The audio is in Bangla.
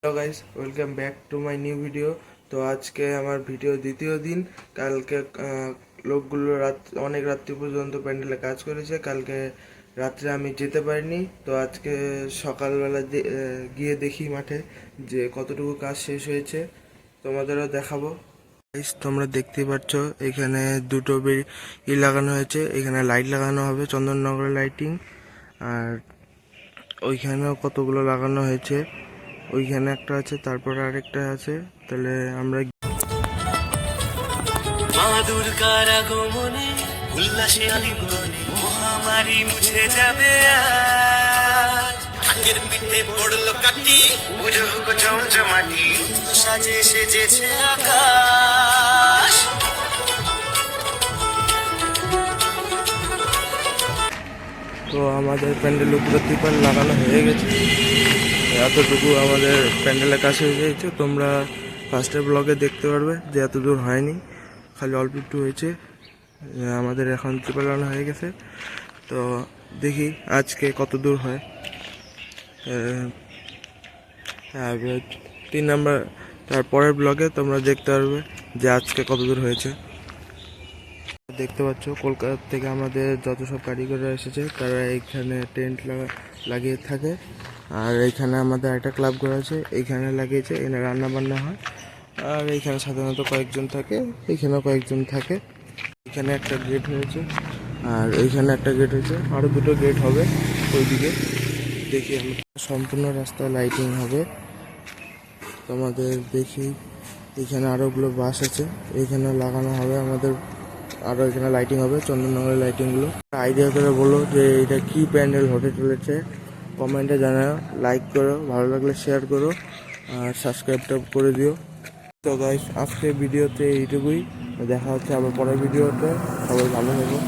Hello guys, welcome back to my new video. তো আজকে আমার ভিডিও দ্বিতীয় দিন। কালকে লোকগুলো অনেক রাত্রি পর্যন্ত প্যান্ডেলে কাজ করেছে। কালকে রাত্রে আমি যেতে পারিনি। তো আজকে সকালবেলা গিয়ে দেখি মাঠে যে কতটুকু কাজ শেষ হয়েছে, তোমাদেরও দেখাবো। গাইস, তোমরা দেখতেই পাচ্ছ এখানে দুটো লাগানো হয়েছে। এখানে লাইট লাগানো হবে, চন্দননগরের লাইটিং। আর ওইখানেও কতগুলো লাগানো হয়েছে। ওইখানে একটা আছে, তারপর আরেকটা আছে। তাহলে আমরা মা দুর্গার আগমনে উল্লাসে আলিঙ্গনে মহামারী মুছে যাবে আজ। আগের পিঠে পড়লো কাটি, পুজো হোক জমজমাটি, সাজে সেজেছে আকাশ। তো আমাদের প্যান্ডেল উপরে ত্রিপাল লাগানো হয়ে গেছে। এতটুকু আমাদের প্যান্ডেলের কাছে হয়ে গেছে। তোমরা ফার্স্টের ব্লগে দেখতে পারবে যে এত দূর হয়নি, খালি অল্প একটু হয়েছে। আমাদের এখন ত্রিপাল লাগানো হয়ে গেছে। তো দেখি আজকে কত দূর হয়। 3 নাম্বার তারপরের ব্লগে তোমরা দেখতে পারবে যে আজকে কত দূর হয়েছে। দেখতে পাচ্ছ কলকাতা থেকে আমাদের যত সব কারিগররা এসেছে তারা এইখানে টেন্ট লাগিয়ে থাকে। আর এইখানে আমাদের একটা ক্লাব ঘর আছে, এইখানে লাগিয়েছে। এখানে রান্না বান্না হয়। আর এইখানে সাধারণত কয়েকজন থাকে, এইখানেও কয়েকজন থাকে। এখানে একটা গেট হয়েছে, আর এইখানে একটা গেট হয়েছে। আরও দুটো গেট হবে ওইদিকে। দেখি আমি সম্পূর্ণ রাস্তা লাইটিং হবে তোমাদের দেখি। এখানে আরোগুলো বাস আছে, এইখানে লাগানো হবে আমাদের। আরও এখানে লাইটিং হবে, চন্দননগরের লাইটিংগুলো। আইডিয়া করে বলো যে এটা কি প্যান্ডেল হতে চলেছে, কমেন্টে জানাও। লাইক করো, ভালো লাগলে শেয়ার করো, আর সাবস্ক্রাইবটা করে দিও। তো গাইস, আজকে ভিডিওতে এইটুকুই। দেখা হচ্ছে আবার পরের ভিডিওতে। সবাই ভালো থাকো।